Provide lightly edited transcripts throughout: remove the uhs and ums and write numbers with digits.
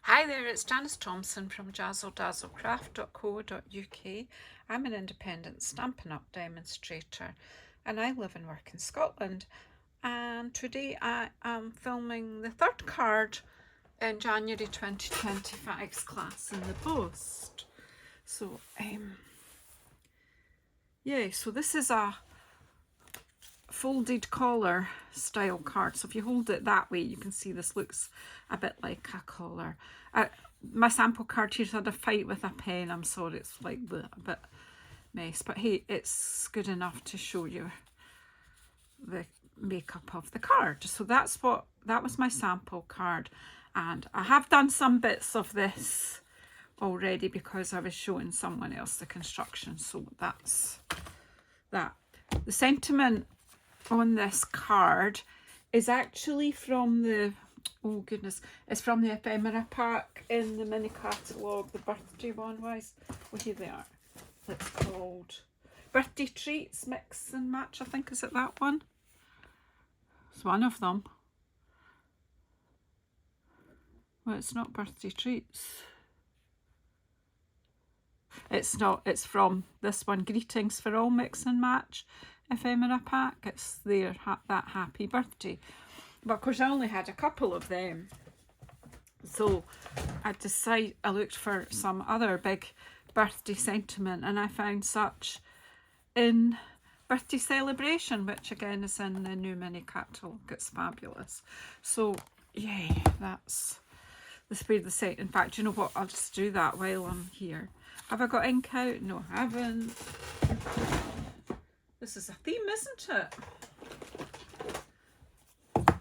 Hi there, it's Janice Thomson from JazzleDazzleCraft.co.uk. I'm an independent Stampin' Up demonstrator and I live and work in Scotland. And today I am filming the third card in January 2025's class in the post. So, so this is a folded collar style card. So if you hold it that way, you can see this looks a bit like a collar. My sample card here's had a fight with a pen. I'm sorry, it's like a bit mess, but hey, it's good enough to show you the makeup of the card. So that was my sample card, and I have done some bits of this already because I was showing someone else the construction. So that's that. The sentiment on this card is actually from the, oh goodness, it's from the ephemera pack in the mini catalogue, the birthday one was. Well, here they are. It's called Birthday Treats Mix and Match, I think. Is it that one? It's one of them. Well, it's not Birthday Treats. It's not, it's from this one, Greetings for All Mix and Match ephemera pack. It's their that happy birthday, but of course I only had a couple of them, so I looked for some other big birthday sentiment, and I found such in Birthday Celebration, which again is in the new mini catalogue. It's fabulous. So yay, that's the spread the set. In fact, you know what, I'll just do that while I'm here. Have I got ink out? No, I haven't. This is a theme, isn't it?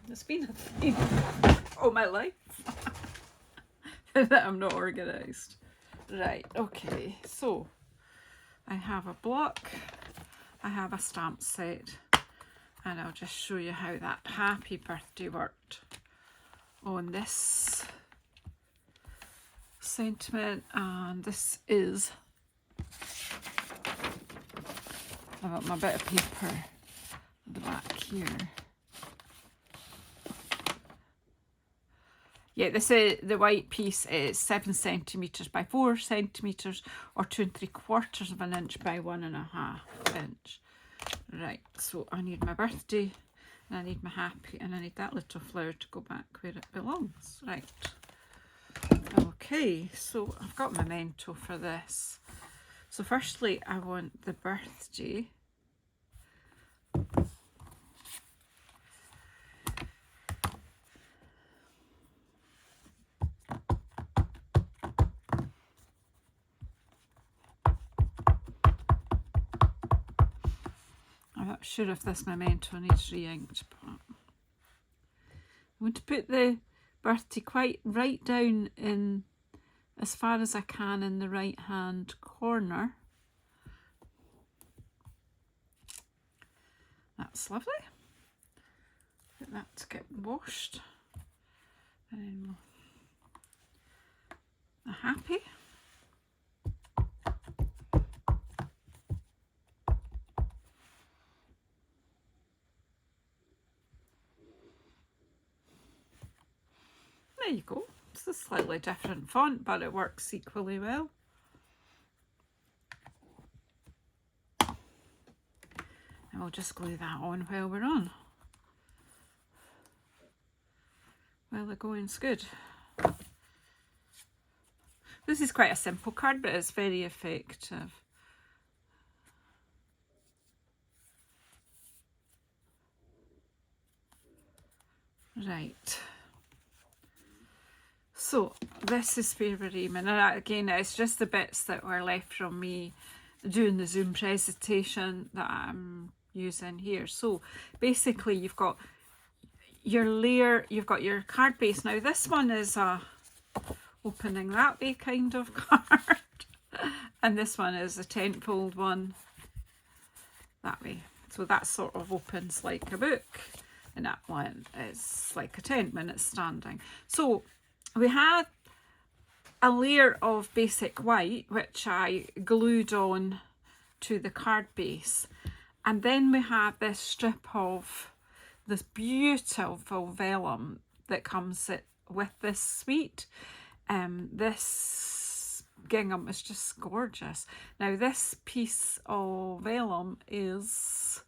It's been a theme all my life that I'm not organised. Right, okay, so I have a block, I have a stamp set, and I'll just show you how that happy birthday worked on this sentiment. And this is, I've got my bit of paper at the back here. Yeah, this is, the white piece is 7 centimetres by 4 centimetres, or 2 3/4 of an inch by 1.5 inch. Right, so I need my birthday, and I need my happy, and I need that little flower to go back where it belongs. Right. Okay, so I've got my memento for this. So firstly, I want the birthday. I'm not sure if this memento needs re-inked, but I want to put the birthday quite right down in, as far as I can, in the right hand corner. That's lovely. Get that to get washed. And then the happy. There you go. It's a slightly different font, but it works equally well. And we'll just glue that on while we're on. Well, the going's good. This is quite a simple card, but it's very effective. Right. So this is where we're aiming, and again, it's just the bits that were left from me doing the Zoom presentation that I'm using here. So basically, you've got your layer, you've got your card base. Now this one is a opening that way kind of card, and this one is a tent-fold one that way. So that sort of opens like a book, and that one is like a tent when it's standing. So we had a layer of basic white, which I glued on to the card base. And then we have this strip of this beautiful vellum that comes with this suite. This gingham is just gorgeous. Now this piece of vellum is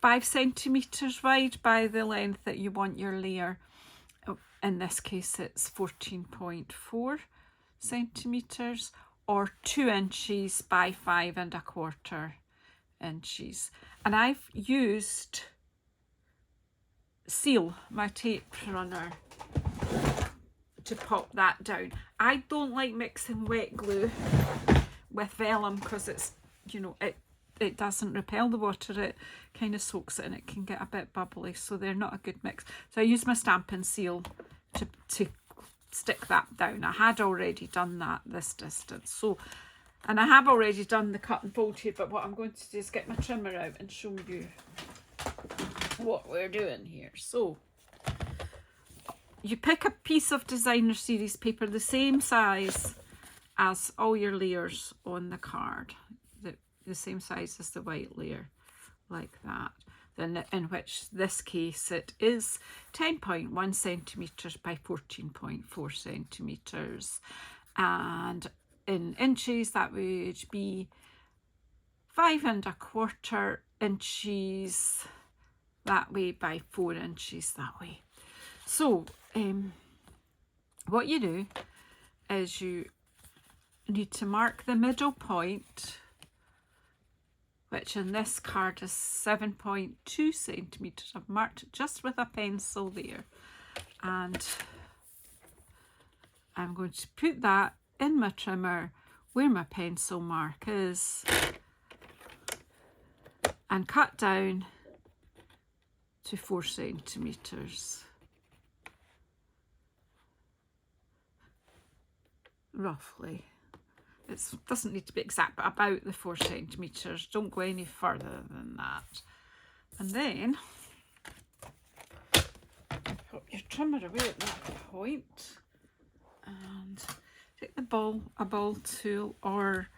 5 centimetres wide by the length that you want your layer. In this case it's 14.4 centimetres, or 2 inches by 5¼ inches. And I've used Seal, my tape runner, to pop that down. I don't like mixing wet glue with vellum because it's, you know, it doesn't repel the water, it kind of soaks it and it can get a bit bubbly, so they're not a good mix. So I use my Stampin' Seal to stick that down. I had already done that this distance, so, and I have already done the cut and fold here, but what I'm going to do is get my trimmer out and show you what we're doing here. So you pick a piece of designer series paper the same size as all your layers on the card, the same size as the white layer, like that. Then in which this case it is 10.1 centimetres by 14.4 centimetres, and in inches that would be 5¼ inches that way by 4 inches that way. So what you do is you need to mark the middle point, which in this card is 7.2 centimetres. I've marked it just with a pencil there, and I'm going to put that in my trimmer where my pencil mark is and cut down to 4 centimetres. Roughly. It doesn't need to be exact, but about the 4 centimetres. Don't go any further than that. And then put your trimmer away at that point and take a ball tool or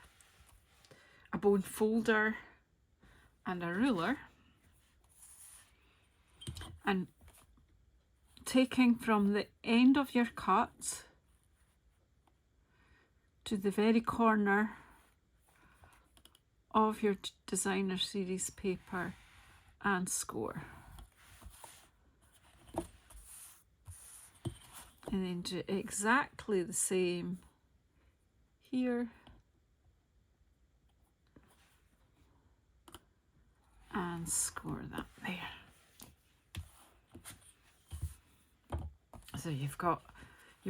a bone folder and a ruler, and taking from the end of your cut to the very corner of your designer series paper and score. And then do exactly the same here and score that there. So you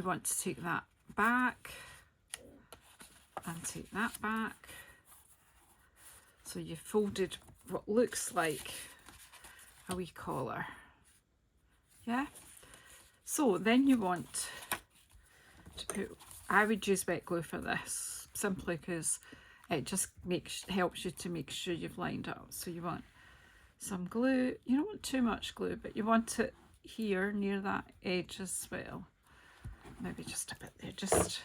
want to take that back and take that back. So you've folded what looks like a wee collar. Yeah? So then you want to put, I would use wet glue for this, simply because it just helps you to make sure you've lined up. So you want some glue. You don't want too much glue, but you want it here near that edge as well. Maybe just a bit there, just.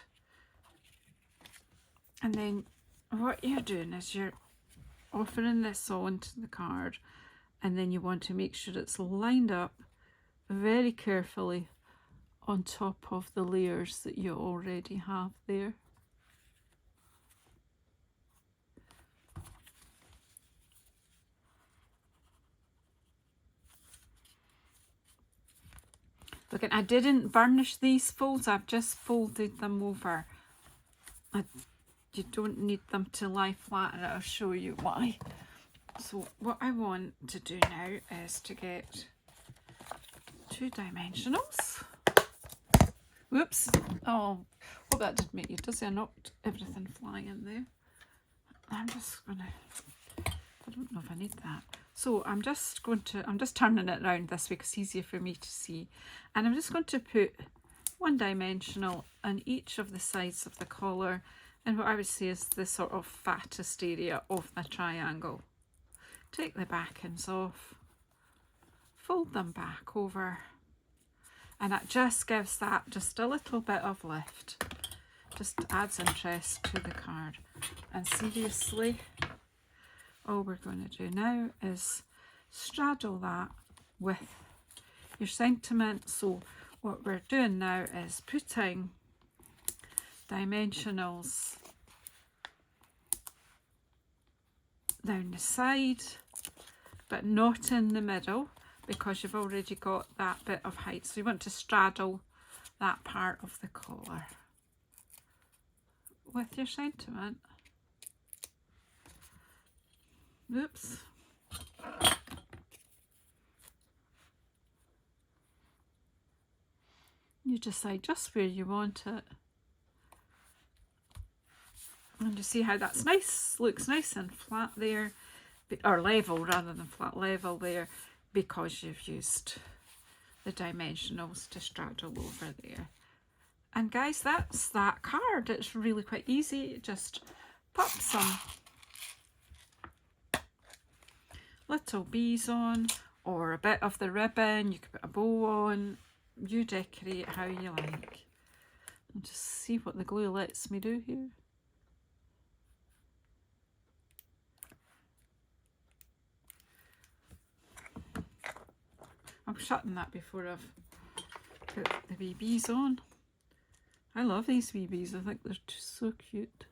And then what you're doing is you're offering this onto the card, and then you want to make sure it's lined up very carefully on top of the layers that you already have there. Look, I didn't burnish these folds, I've just folded them over. You don't need them to lie flat, and I'll show you why. So what I want to do now is to get 2 dimensionals. Whoops. Oh, hope that didn't make you dizzy. I knocked everything flying in there. I'm just gonna, I don't know if I need that. So I'm just turning it around this way because it's easier for me to see. And I'm just going to put 1 dimensional on each of the sides of the collar, and what I would say is the sort of fattest area of the triangle. Take the back ends off, fold them back over, and that just gives that just a little bit of lift. Just adds interest to the card. And seriously, all we're going to do now is straddle that with your sentiment. So what we're doing now is putting dimensionals down the side, but not in the middle, because you've already got that bit of height. So you want to straddle that part of the collar with your sentiment. Oops. You decide just where you want it. And you see how that's nice, looks nice and flat there, or level rather than flat, level there, because you've used the dimensionals to straddle over there. And guys, that's that card. It's really quite easy. Just pop some little bees on, or a bit of the ribbon. You could put a bow on. You decorate how you like. I'll just see what the glue lets me do here. I'm shutting that before I've put the wee bees on. I love these wee bees. I think they're just so cute.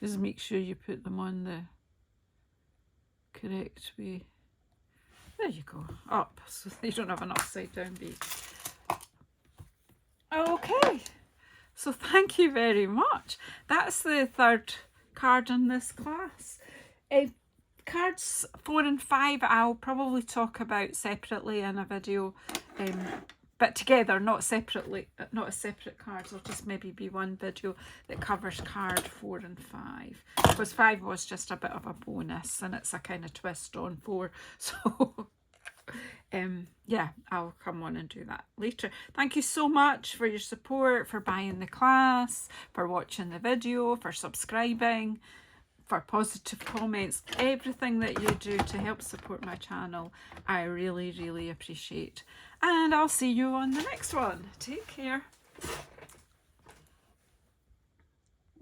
Just make sure you put them on the correct way. There you go, up, so you don't have an upside down bee. Okay, so thank you very much. That's the third card in this class. Cards 4 and 5 I'll probably talk about separately in a video, but together, not separately, not as separate cards. It'll just maybe be one video that covers card 4 and 5, because 5 was just a bit of a bonus and it's a kind of twist on 4. So yeah, I'll come on and do that later. Thank you so much for your support, for buying the class, for watching the video, for subscribing, for positive comments, everything that you do to help support my channel. I really, really appreciate. And I'll see you on the next one. Take care.